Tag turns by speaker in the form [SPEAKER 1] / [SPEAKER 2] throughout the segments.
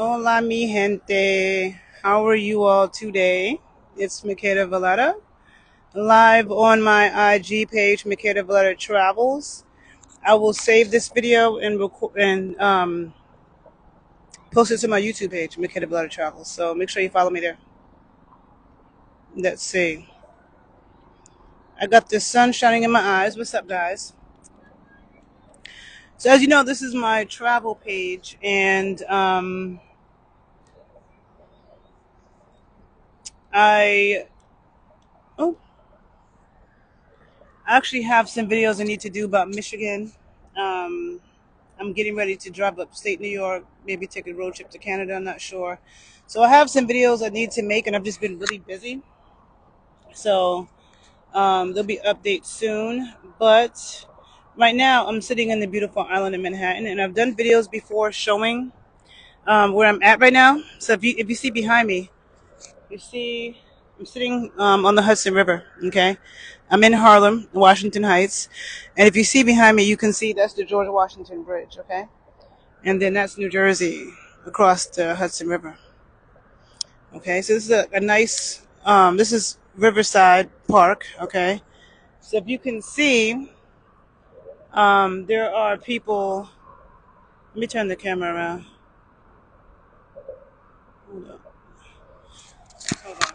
[SPEAKER 1] Hola, mi gente. How are you all today? It's Makeda Valletta, live on my IG page, Makeda Valletta Travels. I will save this video and post it to my YouTube page, Makeda Valletta Travels. So make sure you follow me there. Let's see. I got the sun shining in my eyes. What's up, guys? So as you know, this is my travel page, and I oh I actually have some videos I need to do about Michigan. Um, I'm getting ready to drive upstate New York, maybe take a road trip to Canada. I'm not sure. So I have some videos I need to make, and I've just been really busy. So there'll be updates soon. But right now, I'm sitting in the beautiful island of Manhattan, and I've done videos before showing where I'm at right now. So if you see behind me, you see, I'm sitting on the Hudson River. Okay, I'm in Harlem, Washington Heights, and if you see behind me, you can see that's the George Washington Bridge. Okay, and then that's New Jersey across the Hudson River. Okay, so this is a nice. This is Riverside Park. Okay, so if you can see, there are people. Let me turn the camera around. Hold on. Hold on.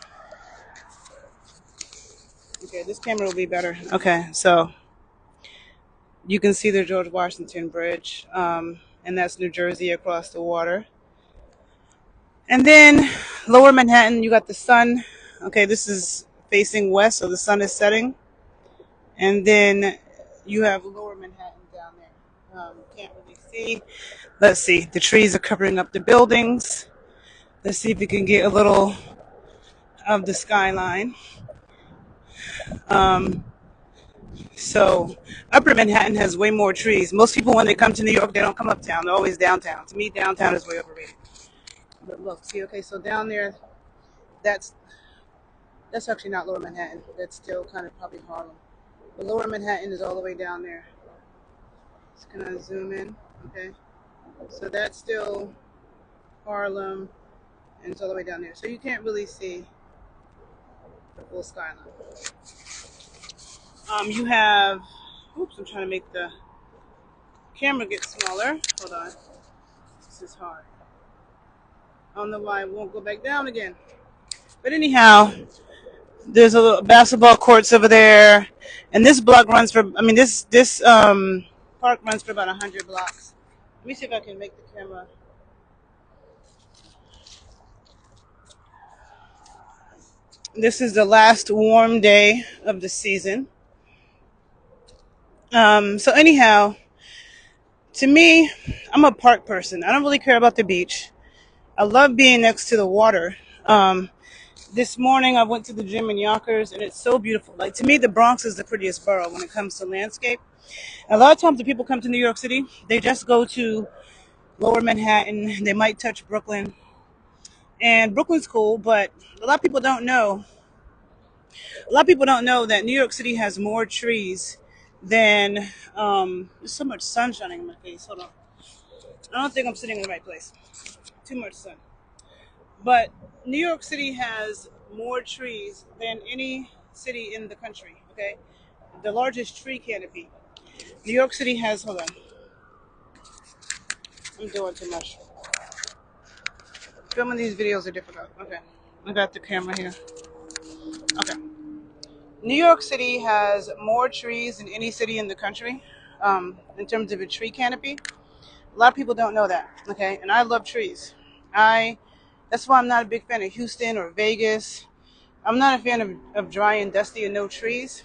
[SPEAKER 1] Okay, this camera will be better. Okay, so you can see the George Washington Bridge, and that's New Jersey across the water. And then lower Manhattan, you got the sun. Okay, this is facing west, so the sun is setting. And then you have lower Manhattan down there. Can't really see. Let's see, the trees are covering up the buildings. Let's see if we can get a little of the skyline. Um, So Upper Manhattan has way more trees. Most people, when they come to New York, they don't come uptown. They're always downtown. To me, downtown is way overrated. But look, see, okay, so down there, that's that's actually not Lower Manhattan. That's still kind of probably Harlem. But Lower Manhattan is all the way down there. Just gonna zoom in, okay? So that's still Harlem, and it's all the way down there. So you can't really see the full skyline. You have. Oops, I'm trying to make the camera get smaller. Hold on. This is hard. I don't know why it won't go back down again. But anyhow, there's a little basketball courts over there, and this block runs for. I mean, this park runs for about 100 blocks. Let me see if I can make the camera. This is the last warm day of the season. So anyhow, to me, I'm a park person. I don't really care about the beach. I love being next to the water. Um, this morning I went to the gym in Yonkers, and it's so beautiful. Like, to me, the Bronx is the prettiest borough when it comes to landscape. A lot of times when people come to New York City, they just go to Lower Manhattan. They might touch Brooklyn, and Brooklyn's cool, but a lot of people don't know. A lot of people don't know that New York City has more trees than. There's so much sun shining in my face. Hold on. I don't think I'm sitting in the right place. Too much sun. But New York City has more trees than any city in the country. Okay, the largest tree canopy. New York City has. Hold on. I'm doing too much. Filming these videos are difficult. Okay, I got the camera here. Okay. New York City has more trees than any city in the country, in terms of a tree canopy. A lot of people don't know that. Okay, and I love trees. I That's why I'm not a big fan of Houston or Vegas. I'm not a fan of dry and dusty and no trees.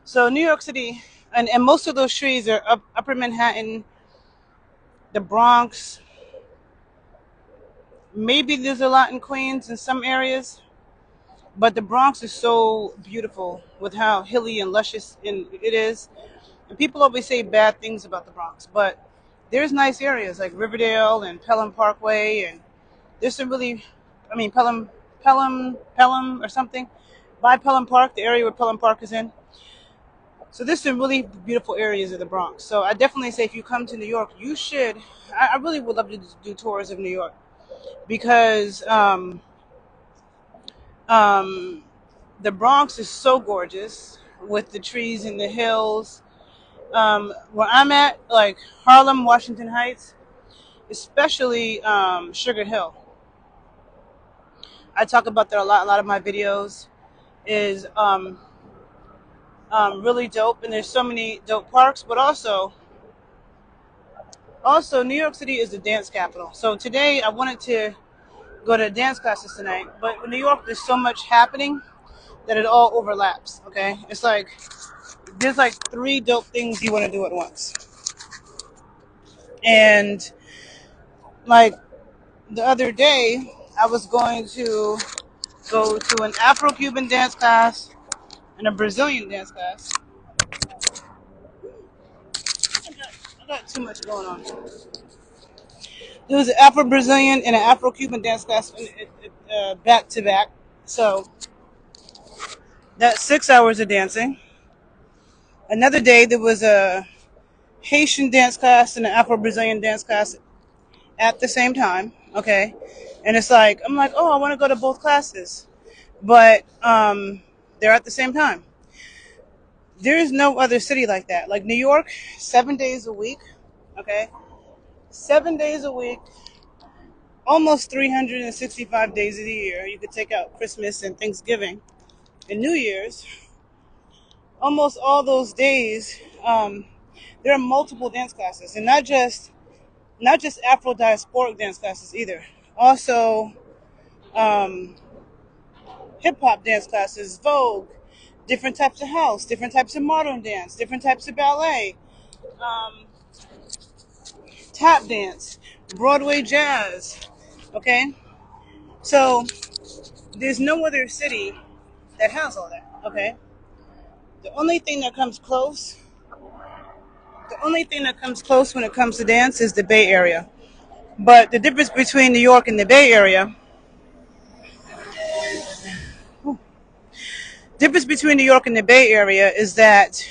[SPEAKER 1] So New York City, and most of those trees are Upper Manhattan, the Bronx. Maybe there's a lot in Queens in some areas, but the Bronx is so beautiful with how hilly and luscious it is. And people always say bad things about the Bronx, but there's nice areas like Riverdale and Pelham Parkway, and there's some really, I mean, Pelham or something, by Pelham Park, the area where Pelham Park is in. So there's some really beautiful areas of the Bronx. So I definitely say if you come to New York, you should. I really would love to do tours of New York because um, the Bronx is so gorgeous with the trees and the hills. Where I'm at, like Harlem, Washington Heights, especially Sugar Hill. I talk about that a lot. A lot of my videos is really dope, and there's so many dope parks. But also New York City is the dance capital. So today I wanted to go to dance classes tonight, but in New York there's so much happening that it all overlaps. Okay, it's like there's like three dope things you want to do at once, and like the other day I was going to go to an Afro-Cuban dance class and a Brazilian dance class. I got too much going on. There was an Afro-Brazilian and an Afro-Cuban dance class back to back. So that's 6 hours of dancing. Another day there was a Haitian dance class and an Afro-Brazilian dance class at the same time. Okay, and it's like I'm like, oh, I want to go to both classes, but they're at the same time. There is no other city like that. Like New York, 7 days a week. Okay, 7 days a week, almost 365 days of the year. You could take out Christmas and Thanksgiving and New Year's. Almost all those days, there are multiple dance classes, and not just Afro diasporic dance classes either. Also, um, hip hop dance classes, Vogue, different types of house, different types of modern dance, different types of ballet, um, tap dance, Broadway jazz. Okay, so there's no other city that has all that. Okay, the only thing that comes close, the only thing that comes close when it comes to dance is the Bay Area. But the difference between New York and the Bay Area, difference between New York and the Bay Area is that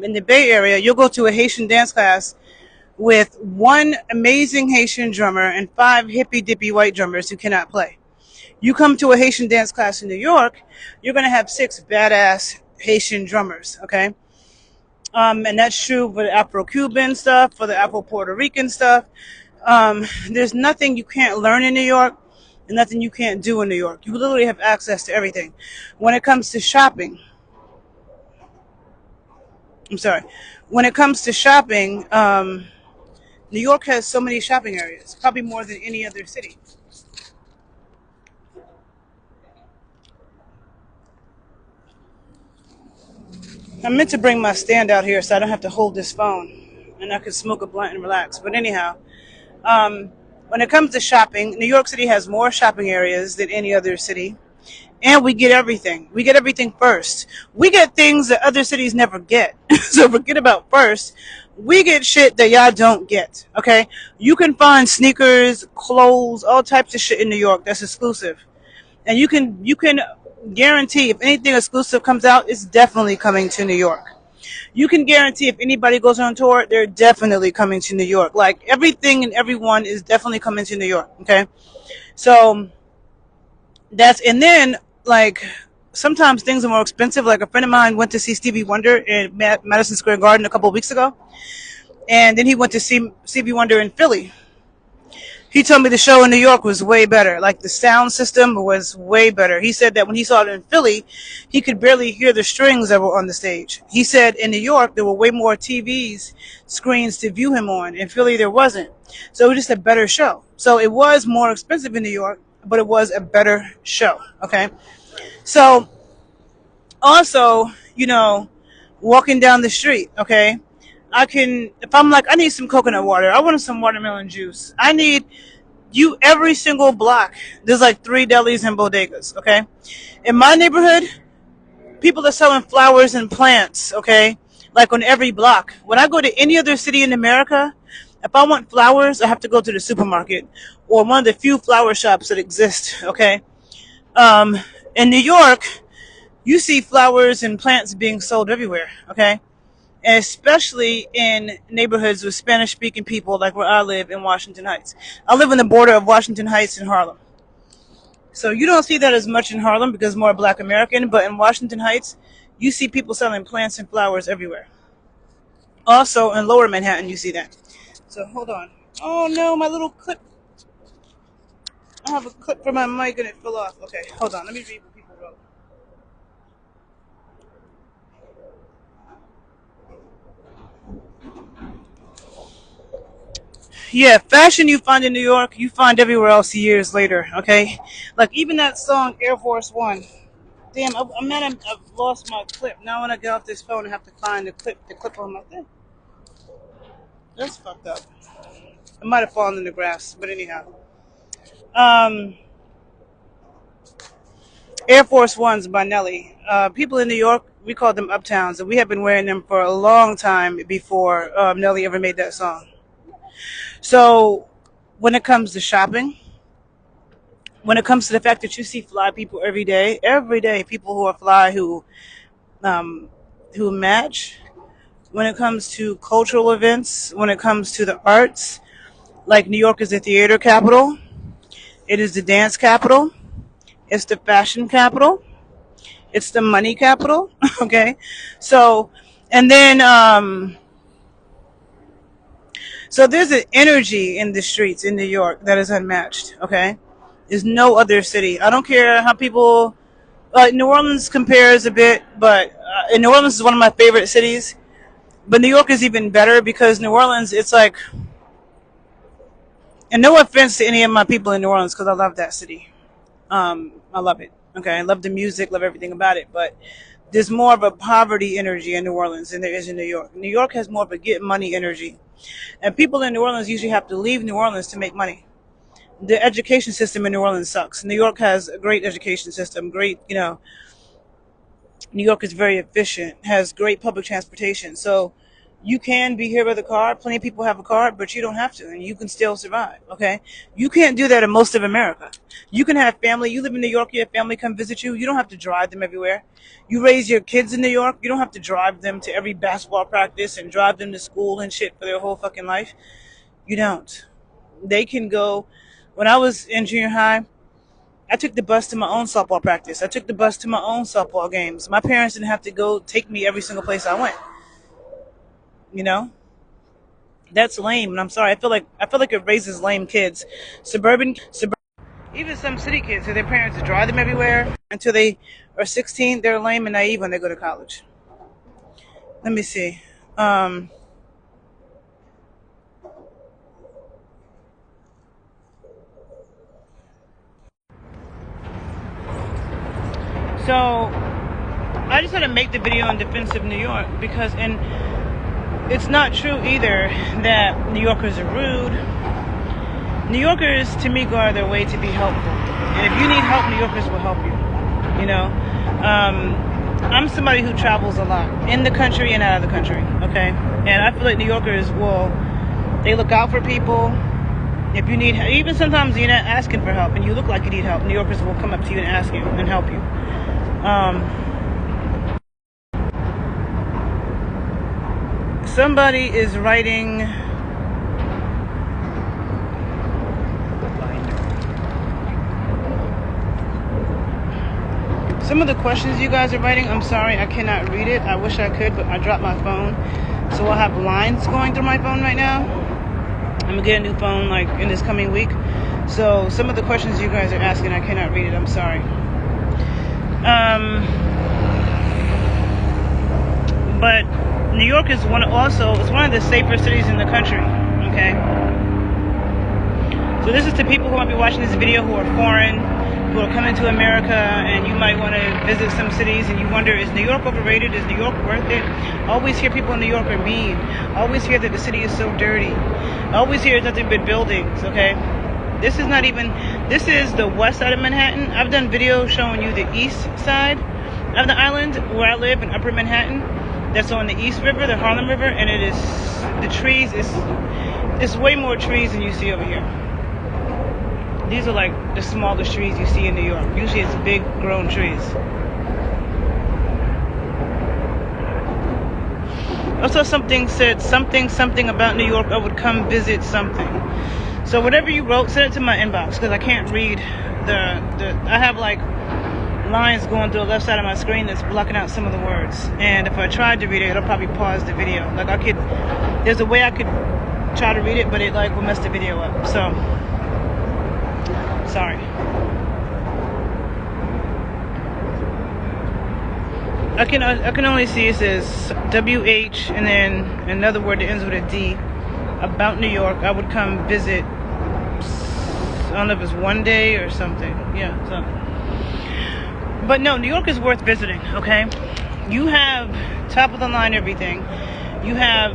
[SPEAKER 1] in the Bay Area, you'll go to a Haitian dance class with one amazing Haitian drummer and five hippy dippy white drummers who cannot play. You come to a Haitian dance class in New York, you're going to have six badass Haitian drummers, okay? And that's true for the Afro-Cuban stuff, for the Afro-Puerto Rican stuff. There's nothing you can't learn in New York and nothing you can't do in New York. You literally have access to everything. When it comes to shopping, I'm sorry. When it comes to shopping, New York has so many shopping areas, probably more than any other city. I meant to bring my stand out here so I don't have to hold this phone and I could smoke a blunt and relax. But anyhow, when it comes to shopping, New York City has more shopping areas than any other city. And we get everything. We get everything first. We get things that other cities never get. So forget about first. We get shit that y'all don't get. Okay? You can find sneakers, clothes, all types of shit in New York that's exclusive. And you can guarantee if anything exclusive comes out, it's definitely coming to New York. You can guarantee if anybody goes on tour, they're definitely coming to New York. Like everything and everyone is definitely coming to New York. Okay? So and then like sometimes things are more expensive. Like a friend of mine went to see Stevie Wonder in Madison Square Garden a couple of weeks ago, and then he went to see Stevie Wonder in Philly. He told me the show in New York was way better. Like the sound system was way better. He said that when he saw it in Philly, he could barely hear the strings that were on the stage. He said in New York there were way more TVs, screens to view him on. In Philly there wasn't. So it was just a better show. So it was more expensive in New York, but it was a better show. Okay. So also, walking down the street, okay, if I'm like, I need some coconut water, I want some watermelon juice, I need every single block, there's like 3 delis and bodegas, okay? In my neighborhood, people are selling flowers and plants, okay? Like on every block. When I go to any other city in America, if I want flowers, I have to go to the supermarket or one of the few flower shops that exist, okay? In New York, you see flowers and plants being sold everywhere, okay? and especially in neighborhoods with Spanish speaking people, like where I live in Washington Heights. I live on the border of Washington Heights and Harlem. So you don't see that as much in Harlem because more Black American, but in Washington Heights, you see people selling plants and flowers everywhere. Also in Lower Manhattan, you see that. So hold on. Oh no, my little clip. I have a clip for my mic and it fell off. Okay, hold on. Let me read what people wrote. Yeah, fashion you find in New York, you find everywhere else years later. Okay, like even that song Air Force One. Damn, I'm mad I've lost my clip. Now when I get off this phone, I have to find the clip on my thing. That's fucked up. It might have fallen in the grass, but anyhow. Um, Air Force Ones by Nelly. People in New York, we call them Uptowns, and we have been wearing them for a long time before Nelly ever made that song. So when it comes to shopping, when it comes to the fact that you see fly people every day, people who are fly um, who match. When it comes to cultural events, when it comes to the arts, like New York is the theater capital, it is the dance capital, it's the fashion capital, it's the money capital. Okay, so and then so there's an energy in the streets in New York that is unmatched. Okay, there's no other city. I don't care how people. New Orleans compares a bit, but and New Orleans is one of my favorite cities. But New York is even better because New Orleans, it's like, and no offense to any of my people in New Orleans because I love that city. I love it. Okay, I love the music, love everything about it. But there's more of a poverty energy in New Orleans than there is in New York. New York has more of a get money energy, and people in New Orleans usually have to leave New Orleans to make money. The education system in New Orleans sucks. New York has a great education system. Great, New York is very efficient, has great public transportation. So you can be here with a car. Plenty of people have a car, but you don't have to, and you can still survive. Okay, you can't do that in most of America. You can have family. You live in New York. You have family come visit you. You don't have to drive them everywhere. You raise your kids in New York. You don't have to drive them to every basketball practice and drive them to school and shit for their whole fucking life. You don't. They can go. When I was in junior high, I took the bus to my own softball practice. I took the bus to my own softball games. My parents didn't have to go take me every single place I went. You know, that's lame, and I'm sorry. I feel like it raises lame kids. Suburban, even some city kids, who their parents drive them everywhere until they are 16. They're lame and naive when they go to college. Let me see. Um, so I just want to make the video in defense of New York because, and it's not true either that New Yorkers are rude. New Yorkers, to me, go out of their way to be helpful. And if you need help, New Yorkers will help you. You know, I'm somebody who travels a lot in the country and out of the country. Okay, and I feel like New Yorkers they look out for people. If you need, even sometimes you're not asking for help and you look like you need help, New Yorkers will come up to you and ask you and help you. Somebody is writing. Some of the questions you guys are writing, I'm sorry, I cannot read it. I wish I could, but I dropped my phone. So I'll have lines going through my phone right now. I'm gonna get a new phone like in this coming week. So some of the questions you guys are asking, I cannot read it. I'm sorry. But New York is one of the safer cities in the country. Okay. So this is to people who might be watching this video who are foreign, who are coming to America, and you might want to visit some cities and you wonder, is New York overrated? Is New York worth it? I always hear people in New York are mean. I always hear that the city is so dirty. I always hear it's nothing but buildings. Okay. This is the west side of Manhattan. I've done videos showing you the east side of the island where I live in Upper Manhattan. That's on the East River, the Harlem River, and it's way more trees than you see over here. These are like the smallest trees you see in New York. Usually it's big grown trees. Also, something said something about New York. I would come visit something. So whatever you wrote, send it to my inbox because I can't read I have like lines going through the left side of my screen that's blocking out some of the words. And if I tried to read it, it'll probably pause the video. Like there's a way I could try to read it, but it like will mess the video up. So sorry. I can only see it says WH and then another word that ends with a D. About New York, I would come visit. I don't know if it's one day or something. Yeah. So, but no, New York is worth visiting. Okay, you have top of the line everything. You have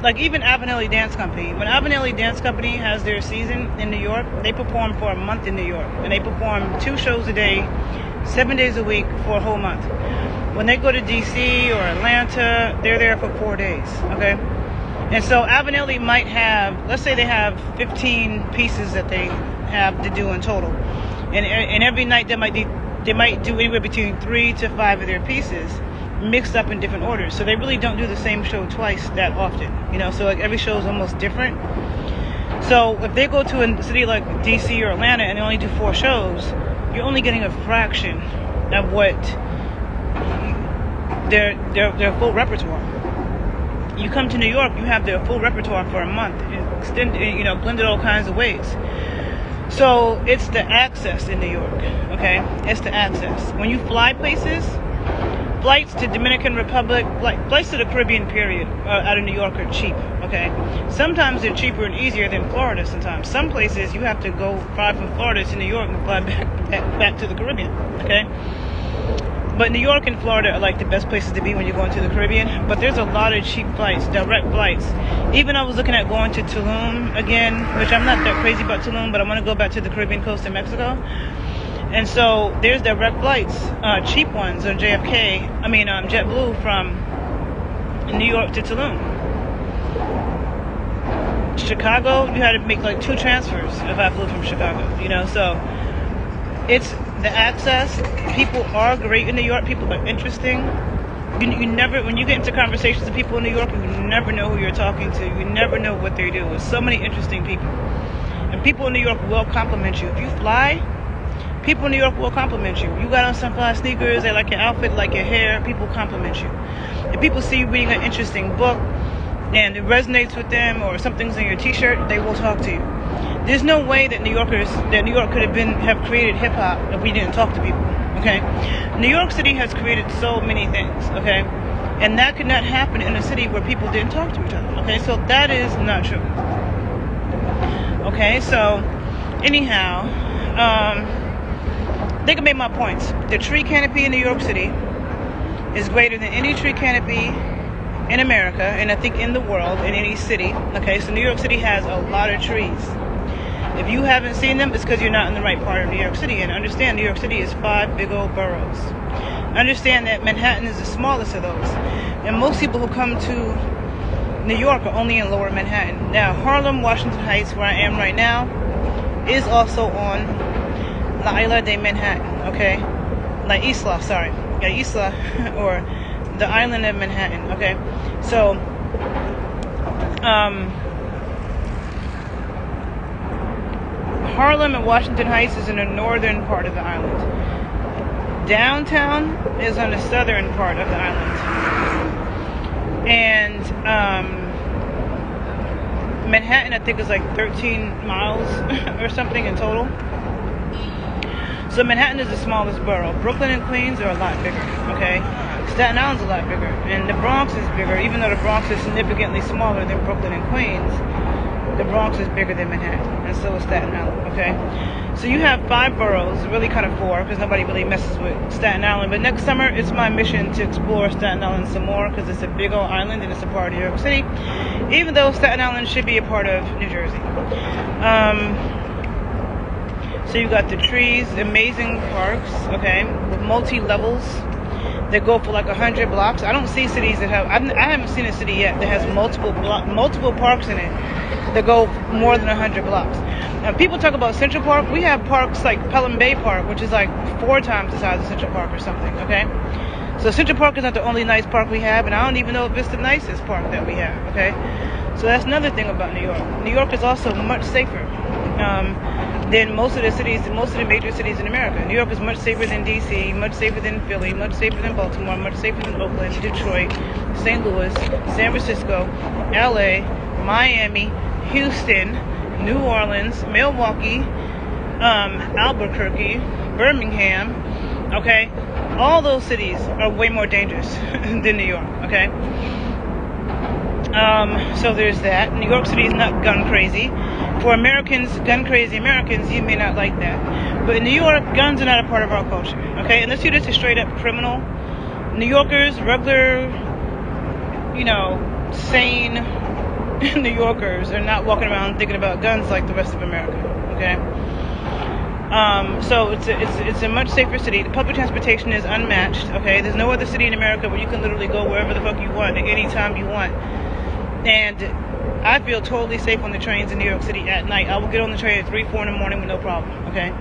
[SPEAKER 1] like even Avenelli Dance Company. When Avenelli Dance Company has their season in New York, they perform for a month in New York, and they perform 2 shows a day, 7 days a week for a whole month. When they go to DC or Atlanta, they're there for 4 days. Okay. And so Avenelli might have, let's say they have 15 pieces that they have to do in total. And every night they might do anywhere between 3 to 5 of their pieces mixed up in different orders. So they really don't do the same show twice that often. You know, so like every show is almost different. So if they go to a city like DC or Atlanta and they only do 4 shows, you're only getting a fraction of what their full repertoire. You come to New York, you have their full repertoire for a month, blended all kinds of ways. So it's the access in New York, okay? It's the access. When you fly places, flights to Dominican Republic, flights to the Caribbean period out of New York are cheap, okay? Sometimes they're cheaper and easier than Florida sometimes. Some places you have to go fly from Florida to New York and fly back to the Caribbean, okay? But New York and Florida are like the best places to be when you're going to the Caribbean. But there's a lot of cheap flights, direct flights. Even I was looking at going to Tulum again, which I'm not that crazy about Tulum, but I want to go back to the Caribbean coast in Mexico. And so there's direct flights, cheap ones on JetBlue from New York to Tulum. Chicago, you had to make like 2 transfers if I flew from Chicago, you know, so it's the access. People are great in New York. People are interesting. You never, when you get into conversations with people in New York, you never know who you're talking to. You never know what they do. There's so many interesting people. And people in New York will compliment you. If you fly, people in New York will compliment you. You got on some fly sneakers, they like your outfit, like your hair, people compliment you. If people see you reading an interesting book and it resonates with them, or something's in your t-shirt, they will talk to you. There's no way that New York could have created hip hop if we didn't talk to people. Okay, New York City has created so many things. Okay, and that could not happen in a city where people didn't talk to each other. Okay, so that is not true. Okay, so anyhow, I think I made my points. The tree canopy in New York City is greater than any tree canopy in America, and I think in the world, in any city. Okay, so New York City has a lot of trees. If you haven't seen them, it's because you're not in the right part of New York City. And understand, New York City is 5 big old boroughs. Understand that Manhattan is the smallest of those. And most people who come to New York are only in lower Manhattan. Now, Harlem, Washington Heights, where I am right now, is also on La Isla de Manhattan, okay? La Isla, sorry. La Isla, or the island of Manhattan, okay? So, Harlem and Washington Heights is in the northern part of the island. Downtown is on the southern part of the island. And Manhattan, I think, is like 13 miles or something in total. So Manhattan is the smallest borough. Brooklyn and Queens are a lot bigger, okay? Staten Island's a lot bigger. And the Bronx is bigger, even though the Bronx is significantly smaller than Brooklyn and Queens. The Bronx is bigger than Manhattan, and so is Staten Island, okay? So you have 5 boroughs, really kind of 4, because nobody really messes with Staten Island. But next summer, it's my mission to explore Staten Island some more, because it's a big old island, and it's a part of New York City, even though Staten Island should be a part of New Jersey. So you got the trees, amazing parks, okay, with multi-levels that go for like 100 blocks. I don't see cities that have, I haven't seen a city yet that has multiple parks in it that go more than 100 blocks. Now, people talk about Central Park. We have parks like Pelham Bay Park, which is like 4 times the size of Central Park or something, okay? So Central Park is not the only nice park we have, and I don't even know if it's the nicest park that we have, okay? So that's another thing about New York. New York is also much safer than most of the cities, most of the major cities in America. New York is much safer than DC, much safer than Philly, much safer than Baltimore, much safer than Oakland, Detroit, St. Louis, San Francisco, LA, Miami, Houston, New Orleans, Milwaukee, Albuquerque, Birmingham, okay? All those cities are way more dangerous than New York, okay? So there's that. New York City is not gun crazy. For Americans, gun crazy Americans, you may not like that. But in New York, guns are not a part of our culture, okay? Unless you're just a straight up criminal. New Yorkers, regular, you know, sane New Yorkers are not walking around thinking about guns like the rest of America, okay? So it's a much safer city. The public transportation is unmatched, okay? There's no other city in America where you can literally go wherever the fuck you want at any time you want. And I feel totally safe on the trains in New York City at night. I will get on the train at 3, 4 in the morning with no problem, okay?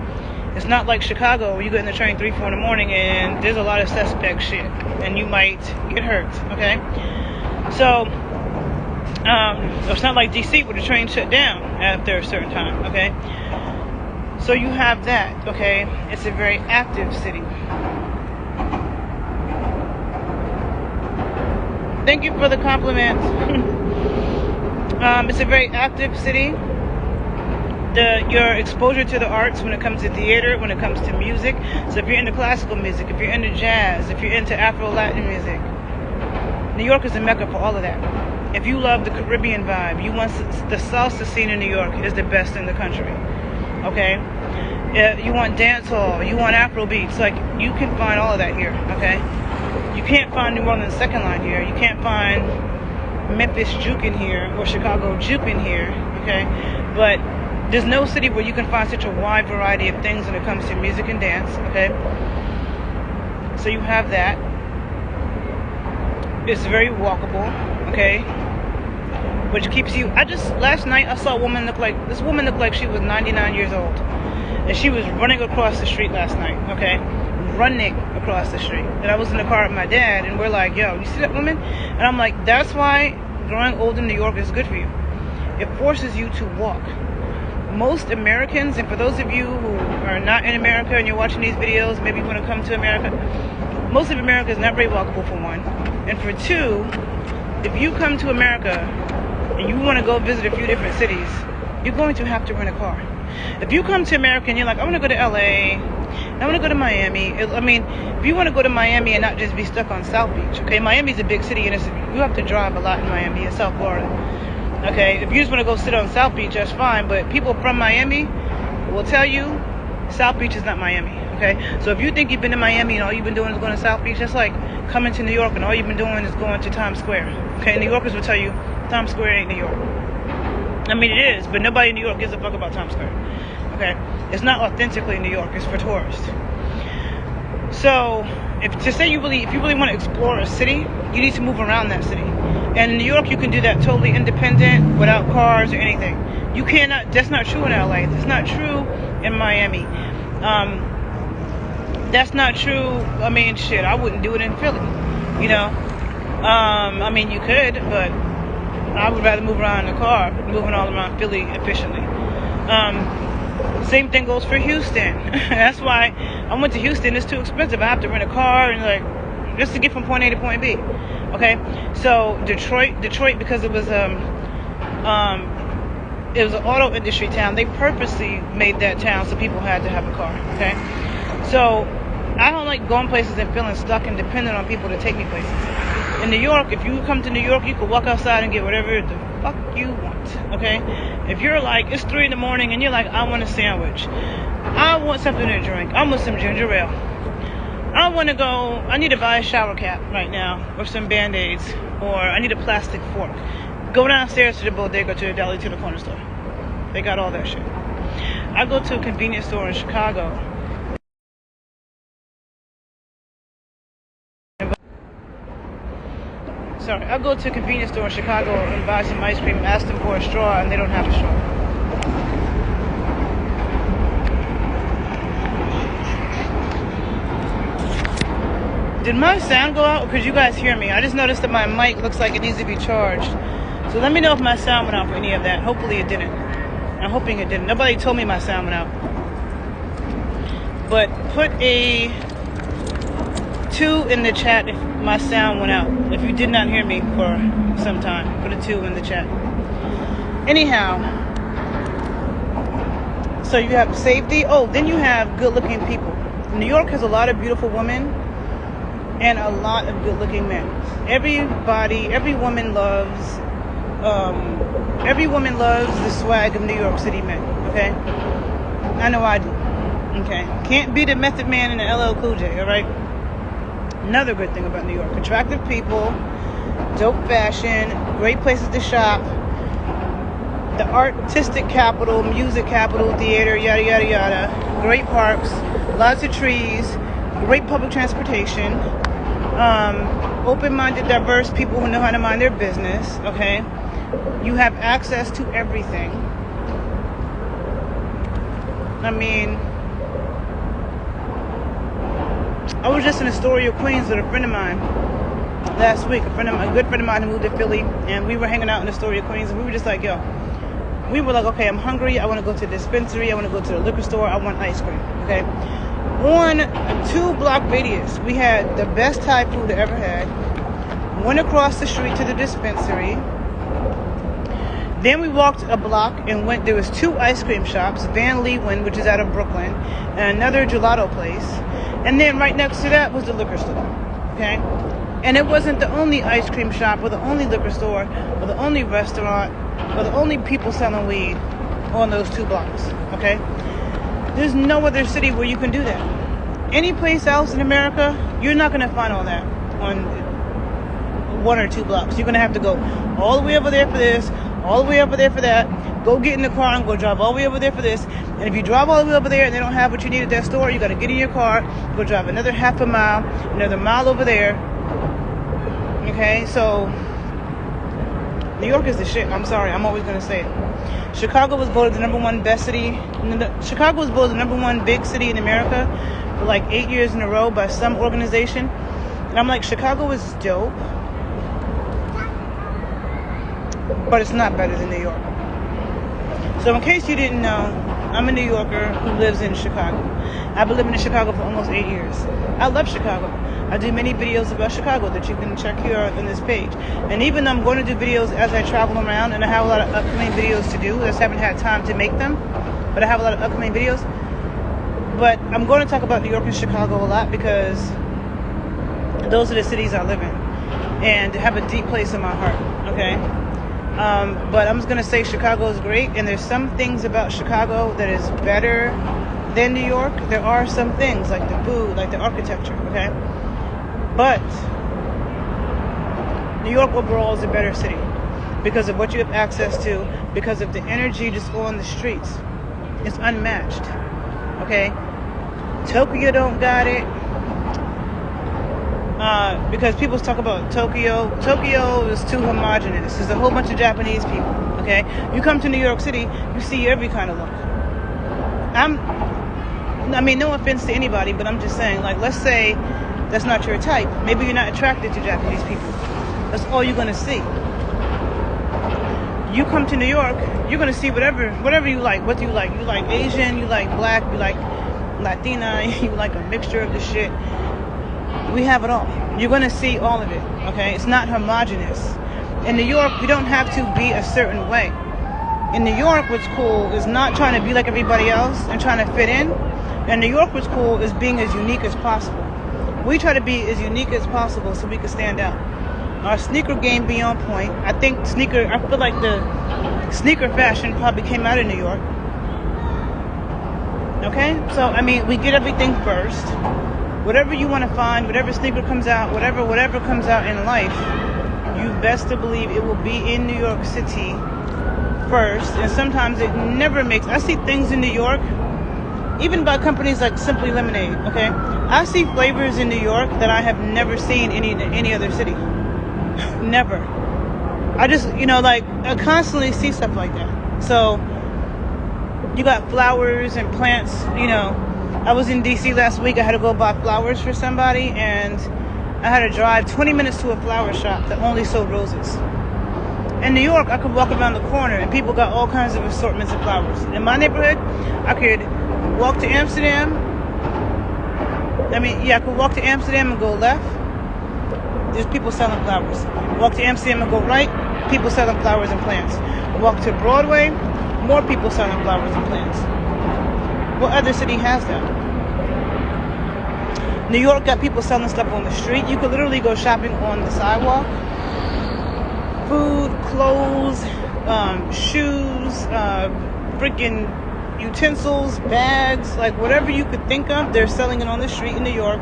[SPEAKER 1] It's not like Chicago where you get in the train 3, 4 in the morning and there's a lot of suspect shit and you might get hurt, okay? So, it's not like DC where the train shut down after a certain time, okay? So you have that, okay? It's a very active city. Thank you for the compliment. It's a very active city. Your exposure to the arts when it comes to theater, when it comes to music. So if you're into classical music, if you're into jazz, if you're into Afro-Latin music, New York is a mecca for all of that. If you love the Caribbean vibe, you want the salsa scene in New York is the best in the country. Okay? You want dancehall, you want Afro beats, like you can find all of that here, okay? You can't find New Orleans second line here. You can't find Memphis juke in here or Chicago juke in here, okay? But there's no city where you can find such a wide variety of things when it comes to music and dance, okay? So you have that. It's very walkable, okay? Which keeps you, last night I saw a woman look like she was 99 years old. And she was running across the street last night, okay? Running across the street. And I was in the car with my dad, and we're like, yo, you see that woman? And I'm like, that's why growing old in New York is good for you. It forces you to walk. Most Americans, and for those of you who are not in America and you're watching these videos, maybe you want to come to America, most of America is not very walkable, for one. And for two, if you come to America and you want to go visit a few different cities, you're going to have to rent a car. If you come to America and you're like, I want to go to LA, I want to go to Miami. If you want to go to Miami and not just be stuck on South Beach, okay? Miami's a big city, and you have to drive a lot in Miami and South Florida, okay? If you just want to go sit on South Beach, that's fine, but people from Miami will tell you South Beach is not Miami, okay? So if you think you've been to Miami and all you've been doing is going to South Beach, that's like coming to New York and all you've been doing is going to Times Square, okay? New Yorkers will tell you Times Square ain't New York. I mean, it is, but nobody in New York gives a fuck about Times Square, okay? It's not authentically New York. It's for tourists. So, if you really want to explore a city, you need to move around that city. And in New York, you can do that totally independent, without cars or anything. You cannot. That's not true in LA. That's not true in Miami. That's not true. I mean, shit, I wouldn't do it in Philly. You know. I mean, you could, but I would rather move around in a car, moving all around Philly efficiently. Same thing goes for Houston. That's why I went to Houston. It's too expensive. I have to rent a car and just to get from point A to point B. Okay, so Detroit, because it was an auto industry town. They purposely made that town so people had to have a car. Okay, so I don't like going places and feeling stuck and dependent on people to take me places. In New York, if you come to New York, you can walk outside and get whatever the fuck you want, okay? If you're like, it's 3 in the morning and you're like, I want a sandwich, I want something to drink, I want some ginger ale, I need to buy a shower cap right now, or some Band-Aids, or I need a plastic fork. Go downstairs to the bodega, to the deli, to the corner store. They got all that shit. I go to a convenience store in Chicago. I'll go to a convenience store in Chicago and buy some ice cream, ask them for a straw, and they don't have a straw. Did my sound go out, or could you guys hear me? I just noticed that my mic looks like it needs to be charged. So let me know if my sound went out for any of that. Hopefully it didn't. I'm hoping it didn't. Nobody told me my sound went out. But put a 2 in the chat if my sound went out. If you did not hear me for some time, put a 2 in the chat. Anyhow, so you have safety. Oh, then you have good-looking people. New York has a lot of beautiful women and a lot of good-looking men. Every woman loves the swag of New York City men. Okay, I know I do. Okay, can't be the Method Man and the LL Cool J. All right. Another good thing about New York: attractive people, dope fashion, great places to shop, the artistic capital, music capital, theater, yada yada yada. Great parks, lots of trees, great public transportation, open-minded, diverse people who know how to mind their business. Okay, you have access to everything. I mean, I was just in Astoria, Queens with a friend of mine last week. A good friend of mine who moved to Philly, and we were hanging out in Astoria, Queens, and we were just like, okay, I'm hungry. I want to go to the dispensary. I want to go to the liquor store. I want ice cream. Okay. On a 2-block radius, we had the best Thai food I ever had. Went across the street to the dispensary. Then we walked a block and there was 2 ice cream shops, Van Leeuwen, which is out of Brooklyn, and another gelato place. And then right next to that was the liquor store. Okay. And it wasn't the only ice cream shop or the only liquor store or the only restaurant or the only people selling weed on those 2 blocks. Okay. There's no other city where you can do that. Any place else in America, you're not going to find all that on 1 or 2 blocks. You're going to have to go all the way over there for this, all the way over there for that. Go get in the car and go drive all the way over there for this. And if you drive all the way over there and they don't have what you need at that store, you got to get in your car, go drive another half a mile, another mile over there. Okay, so New York is the shit. I'm sorry. I'm always going to say it. Chicago was voted the #1 best city. Chicago was voted the #1 big city in America for like 8 years in a row by some organization. And I'm like, Chicago is dope, but it's not better than New York. So in case you didn't know, I'm a New Yorker who lives in Chicago. I've been living in Chicago for almost 8 years. I love Chicago. I do many videos about Chicago that you can check here on this page. And even though I'm going to do videos as I travel around, and I have a lot of upcoming videos to do, I just haven't had time to make them, but I have a lot of upcoming videos. But I'm going to talk about New York and Chicago a lot because those are the cities I live in and have a deep place in my heart. Okay. But I'm just going to say Chicago is great, and there's some things about Chicago that is better than New York. There are some things like the food, like the architecture, okay? But New York overall is a better city because of what you have access to, because of the energy just on the streets. It's unmatched, okay? Tokyo don't got it. Because people talk about Tokyo. Tokyo is too homogenous. There's a whole bunch of Japanese people, okay? You come to New York City, you see every kind of look. I mean, no offense to anybody, but I'm just saying, like, let's say that's not your type. Maybe you're not attracted to Japanese people. That's all you're going to see. You come to New York, you're going to see whatever you like. What do you like? You like Asian, you like black, you like Latina, you like a mixture of the shit. We have it all. You're going to see all of it, okay? It's not homogenous. In New York, you don't have to be a certain way. In New York, what's cool is not trying to be like everybody else and trying to fit in. In New York, what's cool is being as unique as possible. We try to be as unique as possible so we can stand out. Our sneaker game be on point. I feel like the sneaker fashion probably came out of New York. Okay? So, I mean, we get everything first. Whatever you want to find, whatever sneaker comes out, whatever comes out in life, you best to believe it will be in New York City first. And sometimes it never makes. I see things in New York, even by companies like Simply Lemonade. Okay, I see flavors in New York that I have never seen in any other city. Never. I just, I constantly see stuff like that. So you got flowers and plants. I was in DC last week. I had to go buy flowers for somebody, and I had to drive 20 minutes to a flower shop that only sold roses. In New York, I could walk around the corner and people got all kinds of assortments of flowers. In my neighborhood, I could walk to Amsterdam. I could walk to Amsterdam and go left. There's people selling flowers. Walk to Amsterdam and go right. People selling flowers and plants. Walk to Broadway. More people selling flowers and plants. What other city has that? New York got people selling stuff on the street. You could literally go shopping on the sidewalk. Food, clothes, shoes, freaking utensils, bags, like whatever you could think of, they're selling it on the street in New York,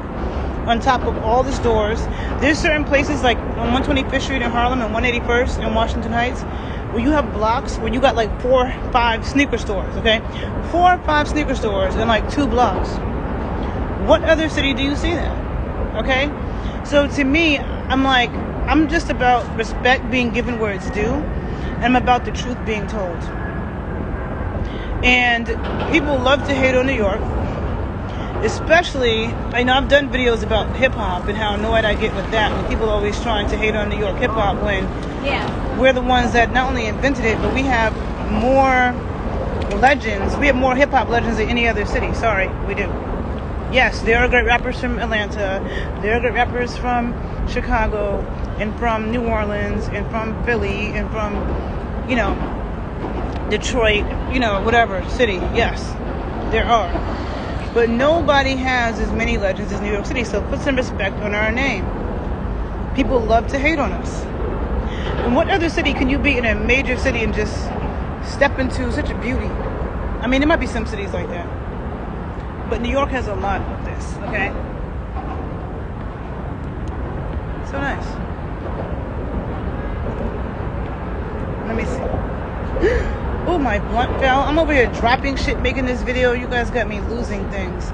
[SPEAKER 1] on top of all the stores. There's certain places like on 125th Street in Harlem and 181st in Washington Heights where you have blocks where you got like 4 or 5 sneaker stores, okay? 4 or 5 sneaker stores in like 2 blocks. What other city do you see that? Okay? So to me, I'm just about respect being given where it's due, and I'm about the truth being told. And people love to hate on New York, especially, I've done videos about hip-hop and how annoyed I get with that, when people are always trying to hate on New York hip-hop when we're the ones that not only invented it, but we have more legends. We have more hip-hop legends than any other city. Sorry, we do. Yes, there are great rappers from Atlanta. There are great rappers from Chicago and from New Orleans and from Philly and from, Detroit, whatever city. Yes, there are. But nobody has as many legends as New York City, so put some respect on our name. People love to hate on us. And what other city can you be in a major city and just step into such a beauty? There might be some cities like that. But New York has a lot of this, okay? So nice. Let me see. Oh, my blunt fell. I'm over here dropping shit making this video. You guys got me losing things.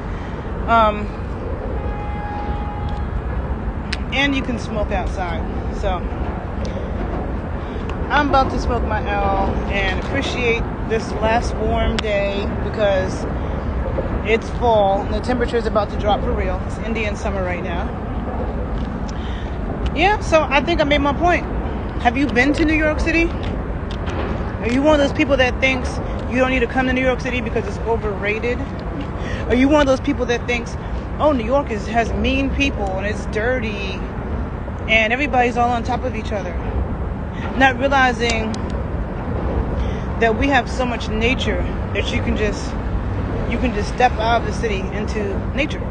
[SPEAKER 1] And you can smoke outside. So I'm about to smoke my L and appreciate this last warm day because it's fall and the temperature is about to drop for real. It's Indian summer right now. Yeah, so I think I made my point. Have you been to New York City? Are you one of those people that thinks you don't need to come to New York City because it's overrated? Are you one of those people that thinks, oh, New York has mean people and it's dirty and everybody's all on top of each other? Not realizing that we have so much nature that you can just step out of the city into nature.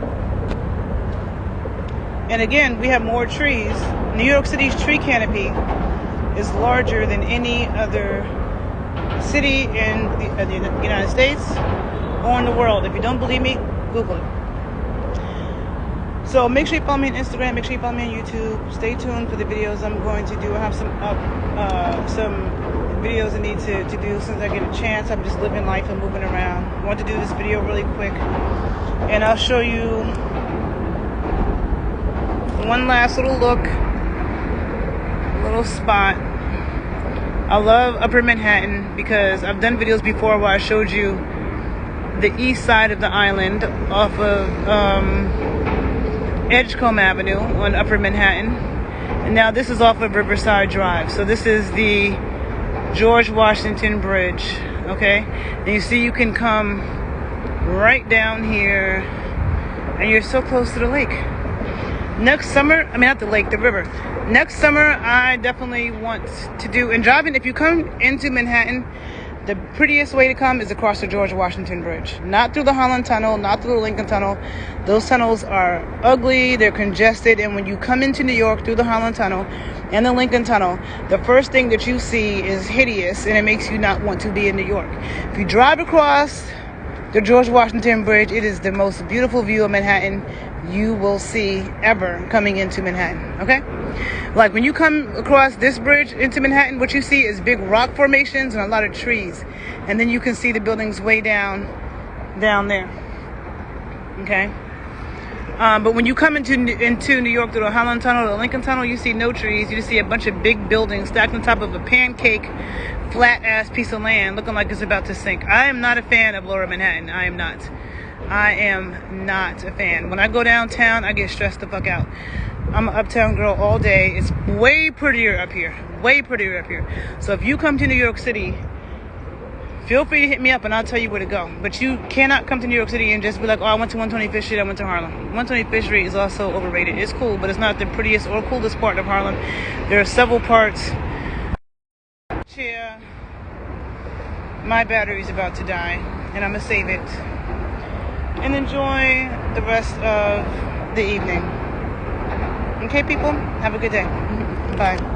[SPEAKER 1] And again, we have more trees. New York City's tree canopy is larger than any other city in the United States or in the world. If you don't believe me, Google it. So make sure you follow me on Instagram. Make sure you follow me on YouTube. Stay tuned for the videos I'm going to do. I have some videos I need to do since I get a chance. I'm just living life and moving around. I want to do this video really quick, and I'll show you one last little spot. I love Upper Manhattan because I've done videos before where I showed you the east side of the island off of Edgecombe Avenue on Upper Manhattan, and now this is off of Riverside Drive. So this is the George Washington Bridge, okay? And you see you can come right down here and you're so close to the lake. Next summer, not the lake, the river. Next summer, I definitely want to do, and driving, if you come into Manhattan, the prettiest way to come is across the George Washington Bridge. Not through the Holland Tunnel, not through the Lincoln Tunnel. Those tunnels are ugly, they're congested, and when you come into New York through the Holland Tunnel and the Lincoln Tunnel, the first thing that you see is hideous, and it makes you not want to be in New York. If you drive across the George Washington Bridge, it is the most beautiful view of Manhattan you will see ever coming into Manhattan, okay? Like when you come across this bridge into Manhattan, what you see is big rock formations and a lot of trees. And then you can see the buildings way down there, okay? But when you come into New York through the Holland Tunnel or the Lincoln Tunnel, you see no trees. You just see a bunch of big buildings stacked on top of a pancake, flat-ass piece of land looking like it's about to sink. I am not a fan of Lower Manhattan. I am not a fan. When I go downtown, I get stressed the fuck out. I'm an uptown girl all day. It's way prettier up here. Way prettier up here. So if you come to New York City, feel free to hit me up and I'll tell you where to go. But you cannot come to New York City and just be like, oh, I went to 125th Street, I went to Harlem. 125th Street is also overrated. It's cool, but it's not the prettiest or coolest part of Harlem. There are several parts. Here, my battery's about to die, and I'm gonna save it and enjoy the rest of the evening. Okay, people, have a good day. Bye.